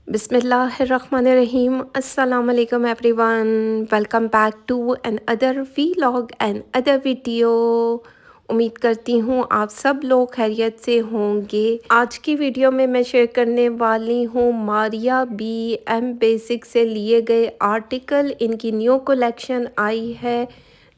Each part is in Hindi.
बिस्मिल्लाहिर्रहमानिर्रहीम अस्सलाम वालेकुम everyone. Welcome back to another vlog and other video. उम्मीद करती हूँ आप सब लोग खैरियत से होंगे। आज की वीडियो में मैं शेयर करने वाली हूँ मारिया बी एम बेसिक से लिए गए आर्टिकल। इनकी न्यू कलेक्शन आई है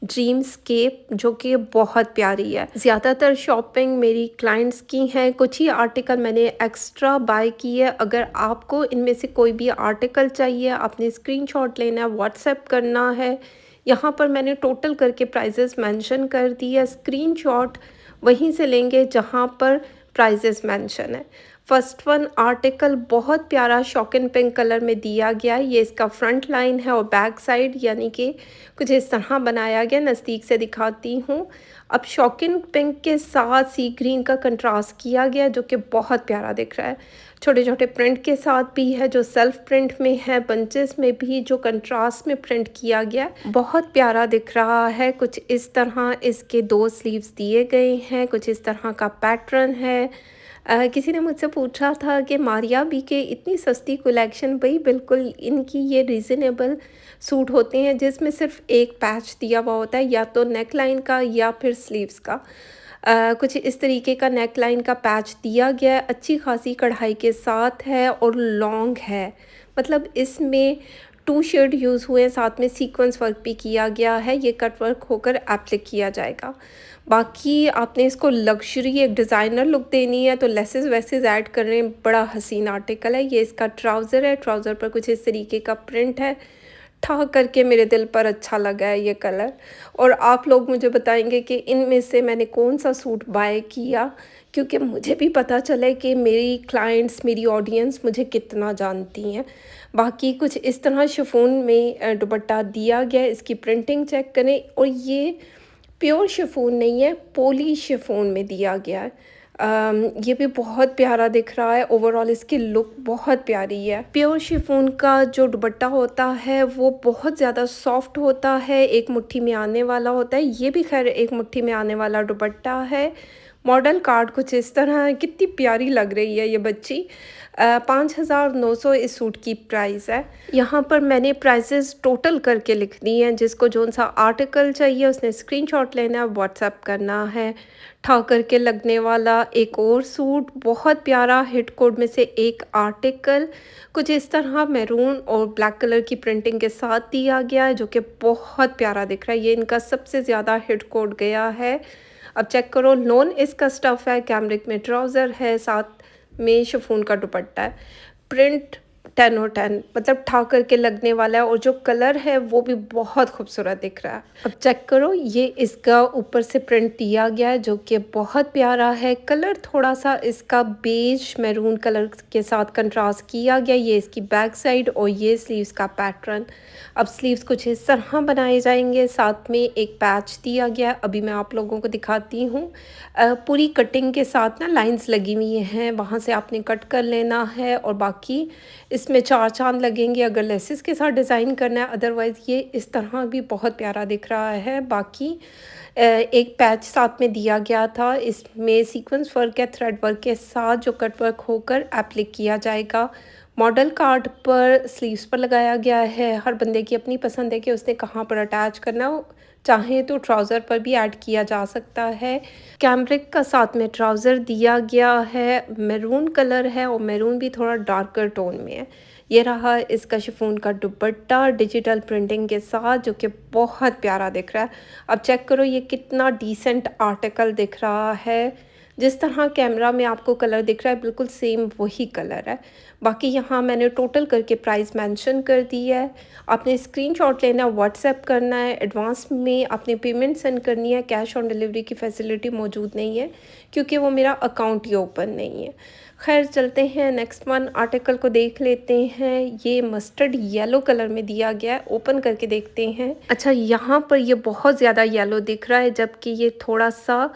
ड्रीमस्केप, जो कि बहुत प्यारी है। ज़्यादातर शॉपिंग मेरी क्लाइंट्स की हैं, कुछ ही आर्टिकल मैंने एक्स्ट्रा बाय की है। अगर आपको इनमें से कोई भी आर्टिकल चाहिए, आपने स्क्रीनशॉट लेना है, व्हाट्सएप करना है। यहाँ पर मैंने टोटल करके प्राइजेस मेंशन कर दी है। स्क्रीनशॉट वहीं से लेंगे जहाँ पर प्राइजेस मेंशन है। फर्स्ट वन आर्टिकल बहुत प्यारा शॉकिंग पिंक कलर में दिया गया है। ये इसका फ्रंट लाइन है और बैक साइड यानी कि कुछ इस तरह बनाया गया। नज़दीक से दिखाती हूँ। अब शॉकिंग पिंक के साथ सी ग्रीन का कंट्रास्ट किया गया, जो कि बहुत प्यारा दिख रहा है। छोटे छोटे प्रिंट के साथ भी है, जो सेल्फ प्रिंट में है, बंचेस में भी जो कंट्रास्ट में प्रिंट किया गया, बहुत प्यारा दिख रहा है। कुछ इस तरह इसके दो स्लीव्स दिए गए हैं, कुछ इस तरह का पैटर्न है। किसी ने मुझसे पूछा था कि मारिया बी के इतनी सस्ती कलेक्शन, भाई बिल्कुल इनकी ये रीज़नेबल सूट होते हैं जिसमें सिर्फ एक पैच दिया हुआ होता है, या तो नेक लाइन का या फिर स्लीव्स का। कुछ इस तरीके का नेक लाइन का पैच दिया गया है, अच्छी खासी कढ़ाई के साथ है और लॉन्ग है। मतलब इसमें टू शेड यूज़ हुए हैं, साथ में सीक्वेंस वर्क भी किया गया है। ये कट वर्क होकर एप्लिक किया जाएगा। बाकी आपने इसको लग्जरी एक डिज़ाइनर लुक देनी है तो लेसेस वेसेस ऐड कर रहे हैं। बड़ा हसीन आर्टिकल है। ये इसका ट्राउज़र है, ट्राउज़र पर कुछ इस तरीके का प्रिंट है। ठा करके मेरे दिल पर अच्छा लगा है ये कलर। और आप लोग मुझे बताएंगे कि इनमें से मैंने कौन सा सूट बाय किया, क्योंकि मुझे भी पता चले कि मेरी क्लाइंट्स, मेरी ऑडियंस मुझे कितना जानती हैं। बाकी कुछ इस तरह शिफॉन में दुपट्टा दिया गया है। इसकी प्रिंटिंग चेक करें, और ये प्योर शिफॉन नहीं है, पोली शिफॉन में दिया गया है। ये भी बहुत प्यारा दिख रहा है। ओवरऑल इसकी लुक बहुत प्यारी है। प्योर शिफॉन का जो दुपट्टा होता है वो बहुत ज़्यादा सॉफ्ट होता है, एक मुट्ठी में आने वाला होता है। ये भी खैर एक मुट्ठी में आने वाला दुपट्टा है। मॉडल कार्ड कुछ इस तरह है। कितनी प्यारी लग रही है ये बच्ची। 5,900 इस सूट की प्राइस है। यहाँ पर मैंने प्राइसेस टोटल करके लिख दी हैं। जिसको जोन सा आर्टिकल चाहिए उसने स्क्रीनशॉट लेना है, व्हाट्सएप करना है। ठा करके लगने वाला एक और सूट, बहुत प्यारा हिट कोड में से एक आर्टिकल, कुछ इस तरह मैरून और ब्लैक कलर की प्रिंटिंग के साथ दिया गया है, जो कि बहुत प्यारा दिख रहा है। ये इनका सबसे ज़्यादा हिट कोड गया है। अब चेक करो, नॉन इसका स्टफ़ है, कैमरिक में ट्राउज़र है, साथ में शिफॉन का दुपट्टा है। प्रिंट 10 और 10, मतलब ठा करके लगने वाला है। और जो कलर है वो भी बहुत खूबसूरत दिख रहा है। अब चेक करो, ये इसका ऊपर से प्रिंट दिया गया है, जो कि बहुत प्यारा है। कलर थोड़ा सा इसका बेज मैरून कलर के साथ कंट्रास्ट किया गया। ये इसकी बैक साइड और ये स्लीव्स का पैटर्न। अब स्लीव्स कुछ इस तरह बनाए जाएंगे, साथ में एक पैच दिया गया। अभी मैं आप लोगों को दिखाती हूँ। पूरी कटिंग के साथ ना लाइंस लगी हुई हैं, वहाँ से आपने कट कर लेना है। और बाकी इसमें चार चांद लगेंगे अगर लेसेस के साथ डिज़ाइन करना है, अदरवाइज़ ये इस तरह भी बहुत प्यारा दिख रहा है। बाकी एक पैच साथ में दिया गया था। इसमें सीक्वेंस वर्क या थ्रेड वर्क के साथ जो कट वर्क होकर एप्लिक किया जाएगा। मॉडल कार्ड पर स्लीव्स पर लगाया गया है। हर बंदे की अपनी पसंद है कि उसने कहाँ पर अटैच करना हो, चाहे तो ट्राउज़र पर भी ऐड किया जा सकता है। कैमरिक का साथ में ट्राउज़र दिया गया है, मैरून कलर है और मैरून भी थोड़ा डार्कर टोन में है। ये रहा इसका शिफॉन का दुपट्टा डिजिटल प्रिंटिंग के साथ, जो कि बहुत प्यारा दिख रहा है। अब चेक करो ये कितना डिसेंट आर्टिकल दिख रहा है। जिस तरह कैमरा में आपको कलर दिख रहा है बिल्कुल सेम वही कलर है। बाकी यहाँ मैंने टोटल करके प्राइस मेंशन कर दी है। आपने स्क्रीनशॉट लेना है, व्हाट्सएप करना है। एडवांस में आपने पेमेंट सेंड करनी है। कैश ऑन डिलीवरी की फैसिलिटी मौजूद नहीं है, क्योंकि वो मेरा अकाउंट ही ओपन नहीं है। खैर चलते हैं नेक्स्ट वन आर्टिकल को देख लेते हैं। ये मस्टर्ड येलो कलर में दिया गया है, ओपन करके देखते हैं। अच्छा, यहाँ पर ये बहुत ज़्यादा येलो दिख रहा है, जबकि ये थोड़ा सा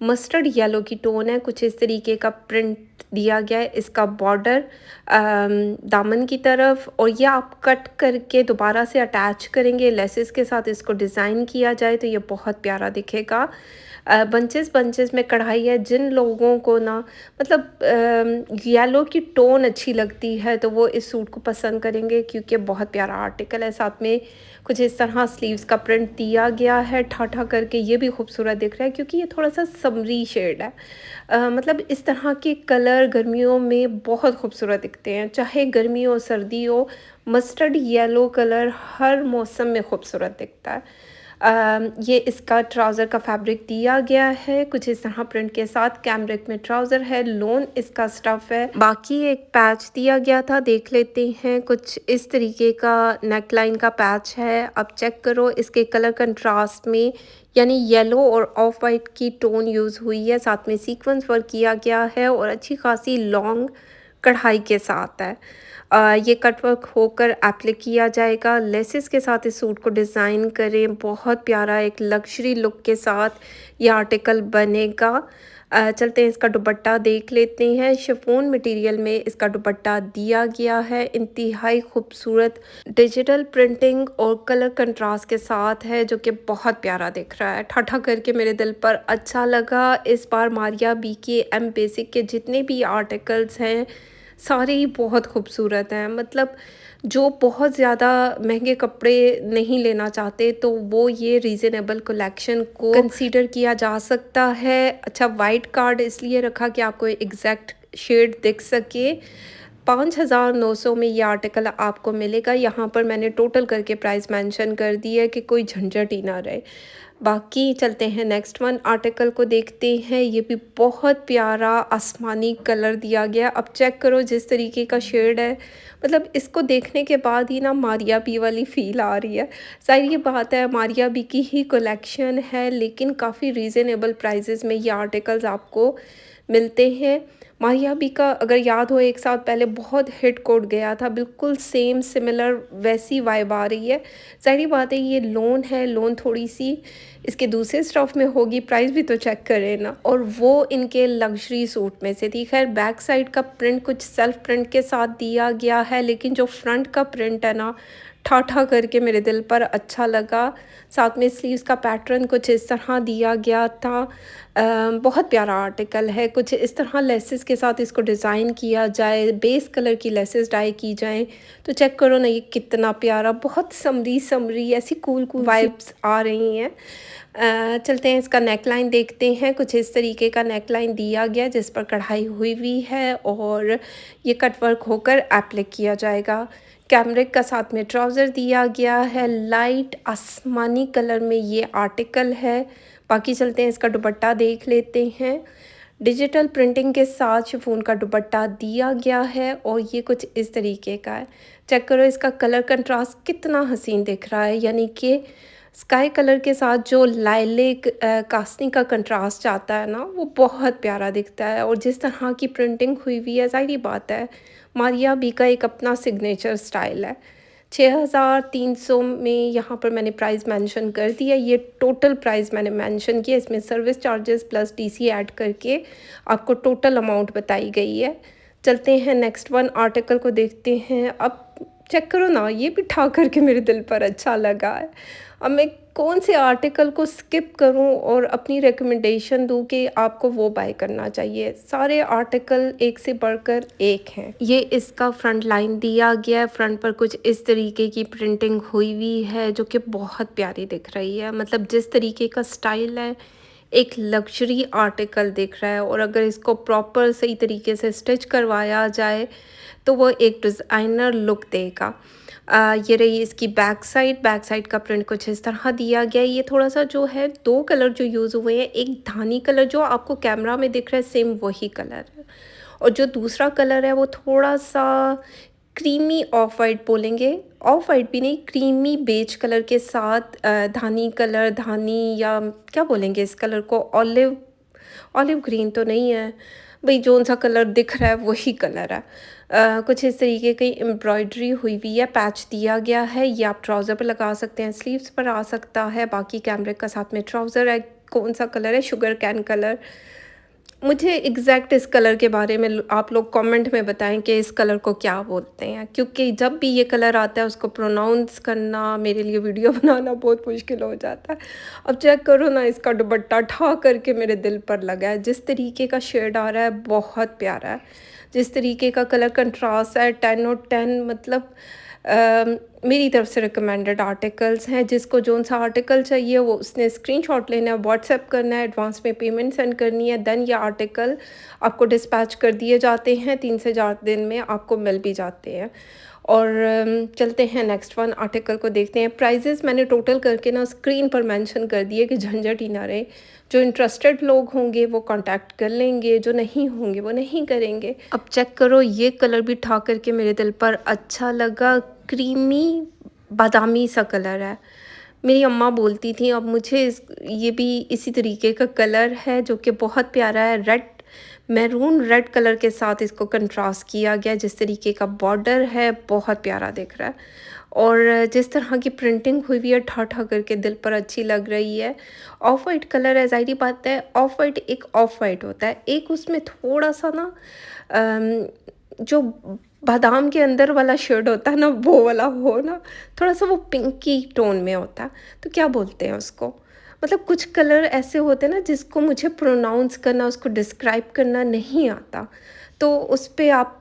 मस्टर्ड येलो की टोन है। कुछ इस तरीके का प्रिंट दिया गया है। इसका बॉर्डर दामन की तरफ, और ये आप कट करके दोबारा से अटैच करेंगे लेसेस के साथ, इसको डिज़ाइन किया जाए तो ये बहुत प्यारा दिखेगा। बंचेस बंचेस में कढ़ाई है। जिन लोगों को ना मतलब येलो की टोन अच्छी लगती है तो वो इस सूट को पसंद करेंगे, क्योंकि बहुत प्यारा आर्टिकल है। साथ में कुछ इस तरह स्लीव्स का प्रिंट दिया गया है ठाठा करके, ये भी खूबसूरत दिख रहा है क्योंकि ये थोड़ा सा समरी शेड है। मतलब इस तरह के कलर गर्मियों में बहुत खूबसूरत दिखते हैं, चाहे गर्मी हो सर्दी हो। मस्टर्ड येलो कलर हर मौसम में खूबसूरत दिखता है। ये इसका ट्राउज़र का फैब्रिक दिया गया है कुछ इस तरह प्रिंट के साथ। कैमरिक में ट्राउज़र है, लोन इसका स्टफ़ है। बाकी एक पैच दिया गया था, देख लेते हैं। कुछ इस तरीके का नेकलाइन का पैच है। अब चेक करो इसके कलर कंट्रास्ट में, यानी येलो और ऑफ वाइट की टोन यूज़ हुई है। साथ में सीक्वेंस वर्क किया गया है और अच्छी खासी लॉन्ग कढ़ाई के साथ है। ये कट वर्क होकर एप्लिक किया जाएगा। लेसेस के साथ इस सूट को डिज़ाइन करें, बहुत प्यारा एक लग्जरी लुक के साथ ये आर्टिकल बनेगा। चलते हैं इसका दुपट्टा देख लेते हैं। शिफॉन मटेरियल में इसका दुपट्टा दिया गया है, इंतहाई खूबसूरत डिजिटल प्रिंटिंग और कलर कंट्रास्ट के साथ है, जो कि बहुत प्यारा दिख रहा है। ठाठा करके मेरे दिल पर अच्छा लगा। इस बार मारिया बीके एम बेसिक के जितने भी आर्टिकल्स हैं सारे ही बहुत खूबसूरत हैं। मतलब जो बहुत ज़्यादा महंगे कपड़े नहीं लेना चाहते तो वो ये रीज़नेबल कलेक्शन को कंसीडर किया जा सकता है। अच्छा, वाइट कार्ड इसलिए रखा कि आपको एग्जैक्ट शेड दिख सके। 5,900 में ये आर्टिकल आपको मिलेगा। यहाँ पर मैंने टोटल करके प्राइस मेंशन कर दी है कि कोई झंझट ही ना रहे। बाकी चलते हैं नेक्स्ट वन आर्टिकल को देखते हैं। ये भी बहुत प्यारा आसमानी कलर दिया गया। अब चेक करो जिस तरीके का शेड है, मतलब इसको देखने के बाद ही ना मारिया बी वाली फ़ील आ रही है। ज़ाहिर ये बात है मारिया बी की ही कलेक्शन है, लेकिन काफ़ी रीज़नेबल प्राइसेस में ये आर्टिकल्स आपको मिलते हैं। मारिया बी का अगर याद हो एक साल पहले बहुत हिट कोट गया था, बिल्कुल सेम सिमिलर वैसी वाइब आ रही है। ज़ाहिर बात है ये लोन है, लोन थोड़ी सी इसके दूसरे स्टफ़ में होगी। प्राइस भी तो चेक करें ना, और वो इनके लग्जरी सूट में से थी। खैर बैक साइड का प्रिंट कुछ सेल्फ प्रिंट के साथ दिया गया है, लेकिन जो फ्रंट का प्रिंट है ना, ठाठा करके मेरे दिल पर अच्छा लगा। साथ में स्लीव्स का पैटर्न कुछ इस तरह दिया गया था। बहुत प्यारा आर्टिकल है। कुछ इस तरह लेसेस के साथ इसको डिज़ाइन किया जाए, बेस कलर की लेसेस डाई की जाएँ तो चेक करो ना ये कितना प्यारा, बहुत समरी समरी ऐसी कूल कूल वाइब्स आ रही हैं। चलते हैं इसका नेकलाइन देखते हैं। कुछ इस तरीके का नेकलाइन दिया गया जिस पर कढ़ाई हुई हुई है और ये कट वर्क होकर एप्लिक किया जाएगा। कैमरिक का साथ में ट्राउज़र दिया गया है, लाइट आसमानी कलर में ये आर्टिकल है। बाकी चलते हैं इसका दुपट्टा देख लेते हैं। डिजिटल प्रिंटिंग के साथ शिफॉन का दुपट्टा दिया गया है और ये कुछ इस तरीके का है। चेक करो इसका कलर कंट्रास्ट कितना हसीन दिख रहा है, यानी कि स्काई कलर के साथ जो लाइलेक कास्टिंग का कंट्रास्ट आता है ना, वो बहुत प्यारा दिखता है। और जिस तरह की प्रिंटिंग हुई हुई है, ज़ाहिर बात है मारिया बी का एक अपना सिग्नेचर स्टाइल है। 6,300 में यहाँ पर मैंने प्राइस मेंशन कर दिया। ये टोटल प्राइस मैंने मेंशन किया, इसमें service charges plus TC add करके आपको टोटल अमाउंट बताई गई है। चलते हैं नेक्स्ट वन आर्टिकल को देखते हैं। अब चेक करो ना, ये भी ठा करके मेरे दिल पर अच्छा लगा है। अब मैं कौन से आर्टिकल को स्किप करूं और अपनी रिकमेंडेशन दूं कि आपको वो बाय करना चाहिए। सारे आर्टिकल एक से बढ़कर एक हैं। ये इसका फ्रंट लाइन दिया गया है, फ्रंट पर कुछ इस तरीके की प्रिंटिंग हुई हुई है जो कि बहुत प्यारी दिख रही है। मतलब जिस तरीके का स्टाइल है, एक लग्जरी आर्टिकल दिख रहा है। और अगर इसको प्रॉपर सही तरीके से स्टिच करवाया जाए तो वो एक डिज़ाइनर लुक देगा। ये रही इसकी बैक साइड का प्रिंट कुछ इस तरह दिया गया है। ये थोड़ा सा जो है, दो कलर जो यूज़ हुए हैं, एक धानी कलर जो आपको कैमरा में दिख रहा है सेम वही कलर है, और जो दूसरा कलर है वो थोड़ा सा क्रीमी ऑफ वाइट बोलेंगे, ऑफ वाइट भी नहीं, क्रीमी बेज कलर के साथ धानी कलर, धानी या क्या बोलेंगे इस कलर को, ऑलिव ऑलिव ग्रीन तो नहीं है भाई, जोन सा कलर दिख रहा है वही कलर है। कुछ इस तरीके की एम्ब्रॉयडरी हुई हुई है, पैच दिया गया है। ये आप ट्राउज़र पर लगा सकते हैं, स्लीव्स पर आ सकता है। बाकी कैमरिक का साथ में ट्राउज़र है। कौन सा कलर है, शुगर कैन कलर। मुझे एग्जैक्ट इस कलर के बारे में आप लोग कमेंट में बताएं कि इस कलर को क्या बोलते हैं, क्योंकि जब भी ये कलर आता है उसको प्रोनाउंस करना मेरे लिए वीडियो बनाना बहुत मुश्किल हो जाता है। अब चेक करो ना, इसका दुपट्टा ठा करके मेरे दिल पर लगा है। जिस तरीके का शेड आ रहा है बहुत प्यारा है, जिस तरीके का कलर कंट्रास्ट है 10 और 10, मतलब मेरी तरफ से रिकमेंडेड आर्टिकल्स हैं। जिसको जोन सा आर्टिकल चाहिए वो उसने स्क्रीनशॉट लेना है, व्हाट्सएप करना है, एडवांस में पेमेंट सेंड करनी है, देन ये आर्टिकल आपको डिस्पैच कर दिए जाते हैं। 3 से 4 दिन में आपको मिल भी जाते हैं। और चलते हैं नेक्स्ट वन आर्टिकल को देखते हैं। प्राइजेस मैंने टोटल करके ना स्क्रीन पर मेंशन कर दिए कि झंझट ही ना रहे। जो इंटरेस्टेड लोग होंगे वो कांटेक्ट कर लेंगे, जो नहीं होंगे वो नहीं करेंगे। अब चेक करो, ये कलर भी ठा करके मेरे दिल पर अच्छा लगा। क्रीमी बादामी सा कलर है। मेरी अम्मा बोलती थी, अब मुझे ये भी इसी तरीके का कलर है जो कि बहुत प्यारा है। रेड, मैरून रेड कलर के साथ इसको कंट्रास्ट किया गया। जिस तरीके का बॉर्डर है बहुत प्यारा दिख रहा है, और जिस तरह की प्रिंटिंग हुई हुई है ठा ठा करके दिल पर अच्छी लग रही है। ऑफ वाइट कलर है, ज़ाहिर बात है ऑफ वाइट एक ऑफ वाइट होता है, एक उसमें थोड़ा सा ना जो बादाम के अंदर वाला शेड होता है ना, वो वाला हो ना, थोड़ा सा वो पिंकी टोन में होता है। तो क्या बोलते हैं उसको, मतलब कुछ कलर ऐसे होते हैं ना जिसको मुझे प्रोनाउंस करना, उसको डिस्क्राइब करना नहीं आता। तो उस पे आप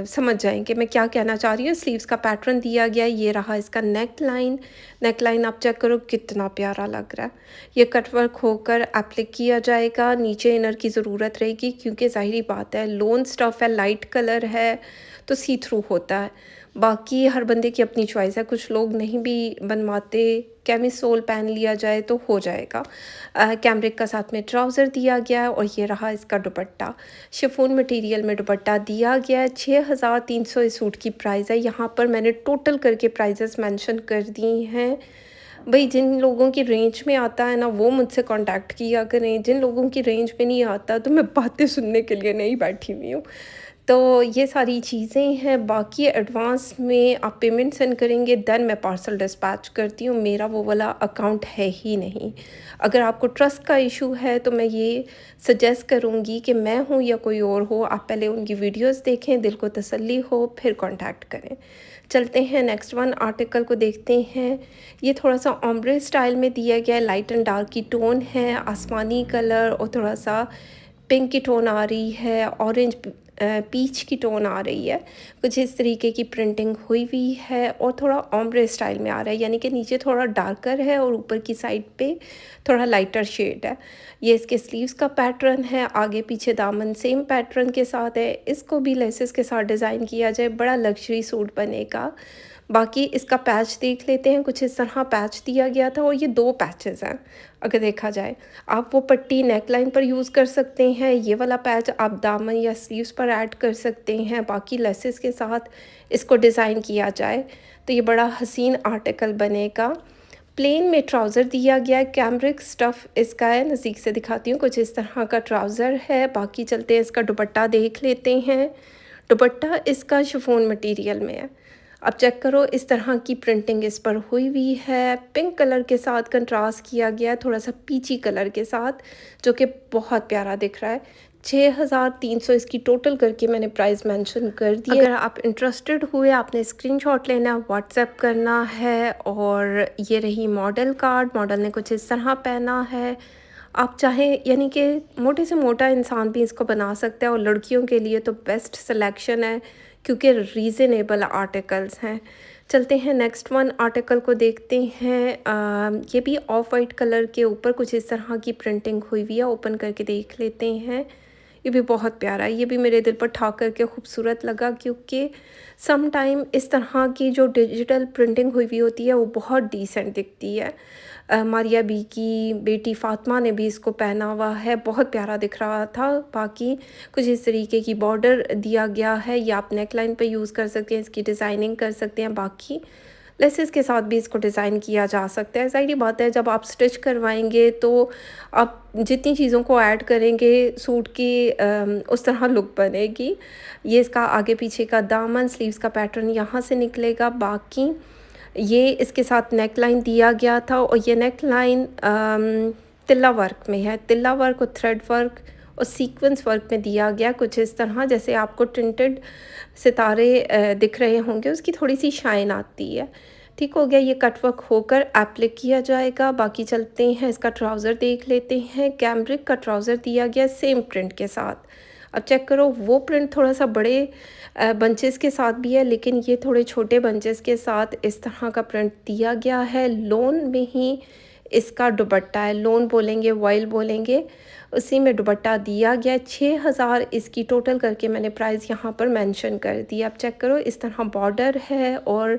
समझ जाएंगे मैं क्या कहना चाह रही हूँ। स्लीव्स का पैटर्न दिया गया है, ये रहा इसका नेक लाइन। नेक लाइन आप चेक करो कितना प्यारा लग रहा है। ये कटवर्क होकर एप्लिक किया जाएगा। नीचे इनर की ज़रूरत रहेगी क्योंकि ज़ाहिरी बात है लोन स्टफ़ है, लाइट कलर है तो सी थ्रू होता है। बाकी हर बंदे की अपनी चॉइस है, कुछ लोग नहीं भी बनवाते, कैमिसोल पहन लिया जाए तो हो जाएगा। कैमरिक का साथ में ट्राउज़र दिया गया है, और ये रहा इसका दुपट्टा। शिफॉन मटेरियल में दुपट्टा दिया गया है। 6300 इस सूट की प्राइस है। यहाँ पर मैंने टोटल करके प्राइजेस मेंशन कर दी हैं। भाई जिन लोगों की रेंज में आता है ना वो मुझसे कांटेक्ट किया करें, जिन लोगों की रेंज में नहीं आता तो मैं बातें सुनने के लिए नहीं बैठी हुई हूँ। तो ये सारी चीज़ें हैं। बाकी एडवांस में आप पेमेंट सेंड करेंगे देन मैं पार्सल डिस्पैच करती हूँ। मेरा वो वाला अकाउंट है ही नहीं। अगर आपको ट्रस्ट का इशू है तो मैं ये सजेस्ट करूँगी कि मैं हूँ या कोई और हो, आप पहले उनकी वीडियोस देखें, दिल को तसल्ली हो, फिर कांटेक्ट करें। चलते हैं नेक्स्ट वन आर्टिकल को देखते हैं। ये थोड़ा सा ओम्ब्रे स्टाइल में दिया गया है। लाइट एंड डार्क की टोन है, आसमानी कलर और थोड़ा सा पिंक की टोन आ रही है, ऑरेंज पीच की टोन आ रही है। कुछ इस तरीके की प्रिंटिंग हुई हुई है और थोड़ा ओम्ब्रे स्टाइल में आ रहा है, यानी कि नीचे थोड़ा डार्कर है और ऊपर की साइड पे थोड़ा लाइटर शेड है। ये इसके स्लीव्स का पैटर्न है। आगे पीछे दामन सेम पैटर्न के साथ है। इसको भी लेसेस के साथ डिज़ाइन किया जाए, बड़ा लग्जरी सूट बनेगा। बाकी इसका पैच देख लेते हैं। कुछ इस तरह पैच दिया गया था और ये 2 पैचेस हैं अगर देखा जाए। आप वो पट्टी नेक लाइन पर यूज़ कर सकते हैं, ये वाला पैच आप दामन या स्लीव्स पर ऐड कर सकते हैं। बाकी लेसेस के साथ इसको डिज़ाइन किया जाए तो ये बड़ा हसीन आर्टिकल बनेगा। प्लेन में ट्राउज़र दिया गया है, कैमरिक स्टफ़ इसका है। नज़दीक से दिखाती हूँ, कुछ इस तरह का ट्राउज़र है। बाकी चलते हैं इसका दुपट्टा देख लेते हैं। दुपट्टा इसका शिफॉन मटेरियल में है। अब चेक करो, इस तरह की प्रिंटिंग इस पर हुई हुई है। पिंक कलर के साथ कंट्रास्ट किया गया है, थोड़ा सा पीची कलर के साथ, जो कि बहुत प्यारा दिख रहा है। 6300 इसकी टोटल करके मैंने प्राइस मेंशन कर दी है। अगर आप इंटरेस्टेड हुए आपने स्क्रीनशॉट लेना, व्हाट्सएप करना है। और ये रही मॉडल कार्ड। मॉडल ने कुछ इस तरह पहना है। आप चाहें यानी कि मोटे से मोटा इंसान भी इसको बना सकता है, और लड़कियों के लिए तो बेस्ट सिलेक्शन है क्योंकि रीज़नेबल आर्टिकल्स हैं। चलते हैं नेक्स्ट वन आर्टिकल को देखते हैं। ये भी ऑफ वाइट कलर के ऊपर कुछ इस तरह की प्रिंटिंग हुई हुई है। ओपन करके देख लेते हैं। ये भी बहुत प्यारा है। ये भी मेरे दिल पर ठा करके खूबसूरत लगा क्योंकि सम टाइम इस तरह की जो डिजिटल प्रिंटिंग हुई हुई होती है वो बहुत डिसेंट दिखती है। मारिया बी की बेटी फ़ातिमा ने भी इसको पहना हुआ है, बहुत प्यारा दिख रहा था। बाकी कुछ इस तरीके की बॉर्डर दिया गया है, या आप नेक लाइन पर यूज़ कर सकते हैं, इसकी डिज़ाइनिंग कर सकते हैं। बाकी लेसेस के साथ भी इसको डिज़ाइन किया जा सकता है। ज़ाहिर बात है जब आप स्टिच करवाएंगे तो आप जितनी चीज़ों को ऐड करेंगे सूट की उस तरह लुक बनेगी। ये इसका आगे पीछे का दामन, स्लीव्स का पैटर्न यहाँ से निकलेगा। बाकी ये इसके साथ नेक लाइन दिया गया था, और ये नेक लाइन तिल्ला वर्क में है। तिल्ला वर्क और थ्रेड वर्क और सीक्वेंस वर्क में दिया गया कुछ इस तरह, जैसे आपको टिंटेड सितारे दिख रहे होंगे, उसकी थोड़ी सी शाइन आती है। ठीक हो गया, ये कटवर्क होकर एप्लिक किया जाएगा। बाकी चलते हैं, इसका ट्राउज़र देख लेते हैं। कैमरिक का ट्राउज़र दिया गया सेम प्रिंट के साथ। अब चेक करो, वो प्रिंट थोड़ा सा बड़े बंचेस के साथ भी है, लेकिन ये थोड़े छोटे बंचेस के साथ इस तरह का प्रिंट दिया गया है। लोन में ही इसका दुपट्टा है, लोन बोलेंगे, वॉयल बोलेंगे, उसी में दुपट्टा दिया गया है। 6000 इसकी टोटल करके मैंने प्राइस यहाँ पर मेंशन कर दी। आप चेक करो, इस तरह बॉर्डर है और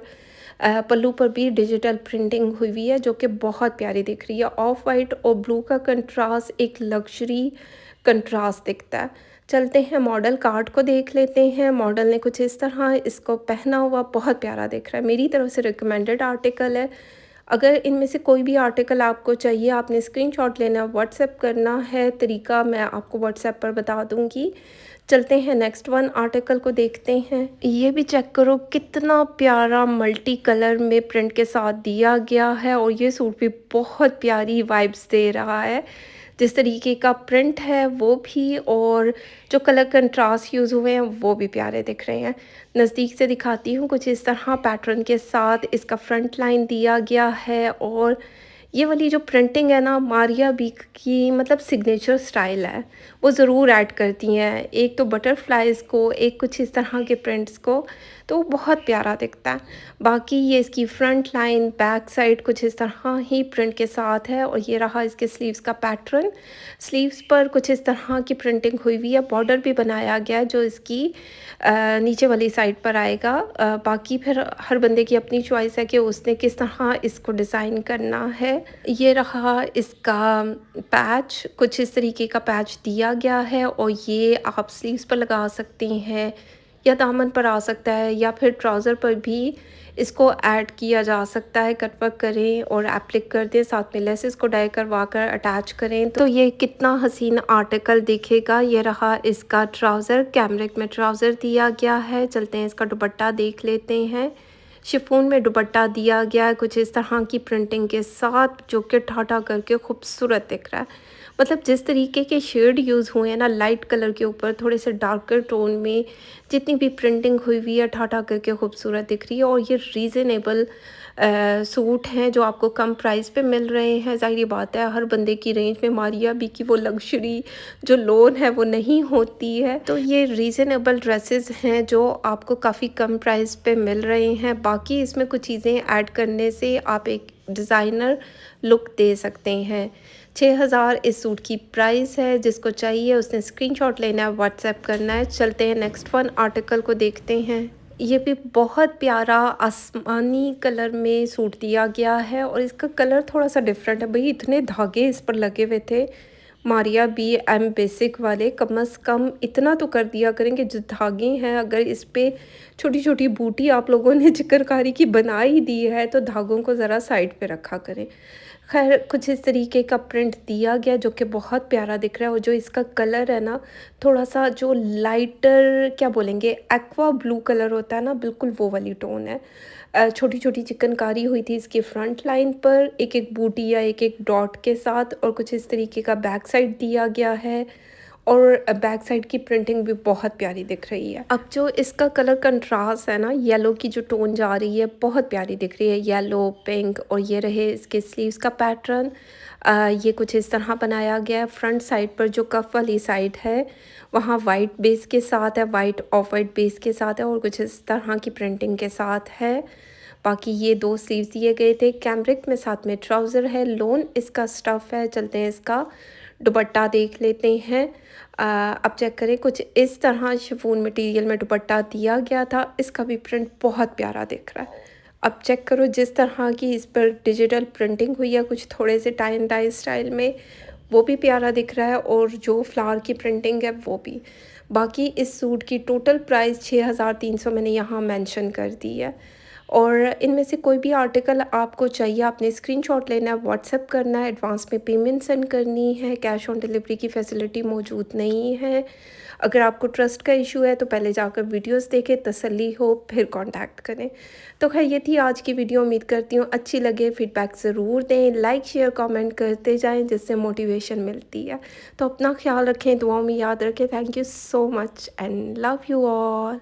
पल्लू पर भी डिजिटल प्रिंटिंग हुई हुई है, जो कि बहुत प्यारी दिख रही है। ऑफ वाइट और ब्लू का कंट्रास्ट एक लग्जरी कंट्रास्ट दिखता है। चलते हैं मॉडल कार्ड को देख लेते हैं। मॉडल ने कुछ इस तरह इसको पहना हुआ बहुत प्यारा दिख रहा है। मेरी तरफ से रिकमेंडेड आर्टिकल है। अगर इनमें से कोई भी आर्टिकल आपको चाहिए, आपने स्क्रीनशॉट लेना, व्हाट्सएप करना है, तरीका मैं आपको व्हाट्सएप पर बता दूंगी। चलते हैं नेक्स्ट वन आर्टिकल को देखते हैं। ये भी चेक करो, कितना प्यारा मल्टी कलर में प्रिंट के साथ दिया गया है, और ये सूट भी बहुत प्यारी वाइब्स दे रहा है। जिस तरीके का प्रिंट है वो भी, और जो कलर कंट्रास्ट यूज़ हुए हैं वो भी प्यारे दिख रहे हैं। नज़दीक से दिखाती हूँ, कुछ इस तरह पैटर्न के साथ इसका फ्रंट लाइन दिया गया है। और ये वाली जो प्रिंटिंग है ना, मारिया बीक की मतलब सिग्नेचर स्टाइल है, वो ज़रूर ऐड करती हैं। एक तो बटरफ्लाइज़ को, एक कुछ इस तरह के प्रिंट्स को, तो वो बहुत प्यारा दिखता है। बाकी ये इसकी फ्रंट लाइन, बैक साइड कुछ इस तरह ही प्रिंट के साथ है। और ये रहा इसके स्लीव्स का पैटर्न। स्लीव्स पर कुछ इस तरह की प्रिंटिंग हुई हुई है। बॉर्डर भी बनाया गया है जो इसकी नीचे वाली साइड पर आएगा। बाकी फिर हर बंदे की अपनी चॉइस है कि उसने किस तरह इसको डिज़ाइन करना है। ये रहा इसका पैच, कुछ इस तरीके का पैच दिया गया है, और ये आप स्लीव्स पर लगा सकते हैं या दामन पर आ सकता है, या फिर ट्राउज़र पर भी इसको ऐड किया जा सकता है। कटवर्क करें और एप्लिक कर दें, साथ में लेसेस को डाई करवा कर अटैच करें, तो ये कितना हसीन आर्टिकल दिखेगा। ये रहा इसका ट्राउज़र, कैमरिक में ट्राउज़र दिया गया है। चलते हैं, इसका दुपट्टा देख लेते हैं। शिफॉन में दुपट्टा दिया गया है कुछ इस तरह की प्रिंटिंग के साथ, जो कि ठाठा करके खूबसूरत दिख रहा है। मतलब जिस तरीके के शेड यूज़ हुए हैं ना, लाइट कलर के ऊपर थोड़े से डार्कर टोन में जितनी भी प्रिंटिंग हुई हुई है, ठाठा करके खूबसूरत दिख रही है। और ये रीज़नेबल सूट हैं जो आपको कम प्राइस पे मिल रहे हैं। ज़ाहिर बात है, हर बंदे की रेंज में मारिया बी की वो लग्जरी जो लोन है वो नहीं होती है। तो ये रीज़नेबल ड्रेसेस हैं जो आपको काफ़ी कम प्राइस पे मिल रहे हैं। बाकी इसमें कुछ चीज़ें ऐड करने से आप एक डिज़ाइनर लुक दे सकते हैं। 6000 इस सूट की प्राइस है। जिसको चाहिए उसने स्क्रीनशॉट लेना है, व्हाट्सएप करना है। चलते हैं नेक्स्ट वन आर्टिकल को देखते हैं। ये भी बहुत प्यारा आसमानी कलर में सूट दिया गया है, और इसका कलर थोड़ा सा डिफरेंट है। भाई इतने धागे इस पर लगे हुए थे, मारिया बी एम बेसिक वाले, कम से कम इतना तो कर दिया करें कि जो धागे हैं, अगर इस पे छोटी छोटी बूटी आप लोगों ने चिकनकारी की बना ही दी है, तो धागों को ज़रा साइड पे रखा करें। खैर, कुछ इस तरीके का प्रिंट दिया गया जो कि बहुत प्यारा दिख रहा है। और जो इसका कलर है ना, थोड़ा सा जो लाइटर क्या बोलेंगे, एक्वा ब्लू कलर होता है ना, बिल्कुल वो वाली टोन है। छोटी छोटी चिकनकारी हुई थी इसकी फ्रंट लाइन पर, एक एक बूटी या एक एक डॉट के साथ, और कुछ इस तरीके का बैक साइड दिया गया है। और बैक साइड की प्रिंटिंग भी बहुत प्यारी दिख रही है। अब जो इसका कलर कंट्रास्ट है ना, येलो की जो टोन जा रही है बहुत प्यारी दिख रही है, येलो पिंक। और ये रहे इसके स्लीव्स का पैटर्न। ये कुछ इस तरह बनाया गया है। फ्रंट साइड पर जो कफ वाली साइड है वहाँ वाइट बेस के साथ है, वाइट ऑफ वाइट बेस के साथ है, और कुछ इस तरह की प्रिंटिंग के साथ है। बाकी ये 2 स्लीव्स दिए गए थे कैमरिक में, साथ में ट्राउज़र है, लोन इसका स्टफ़ है। चलते हैं, इसका दुपट्टा देख लेते हैं। अब चेक करें, कुछ इस तरह शिफॉन मटेरियल में दुपट्टा दिया गया था। इसका भी प्रिंट बहुत प्यारा दिख रहा है। अब चेक करो, जिस तरह की इस पर डिजिटल प्रिंटिंग हुई है कुछ थोड़े से टाई एंड डाई स्टाइल में, वो भी प्यारा दिख रहा है, और जो फ्लावर की प्रिंटिंग है वो भी। बाकी इस सूट की टोटल प्राइस 6300 मैंने यहाँ मेंशन कर दी है। और इनमें से कोई भी आर्टिकल आपको चाहिए, आपने स्क्रीनशॉट लेना है, व्हाट्सएप करना है, एडवांस में पेमेंट सेंड करनी है, कैश ऑन डिलीवरी की फैसिलिटी मौजूद नहीं है। अगर आपको ट्रस्ट का इशू है तो पहले जाकर वीडियोस देखें, तसल्ली हो फिर कांटेक्ट करें। तो खैर ये थी आज की वीडियो, उम्मीद करती हूँ अच्छी लगे, फीडबैक ज़रूर दें, लाइक शेयर कमेंट करते जाएं जिससे मोटिवेशन मिलती है। तो अपना ख्याल रखें, दुआओं में याद रखें। Thank you so much and love you all.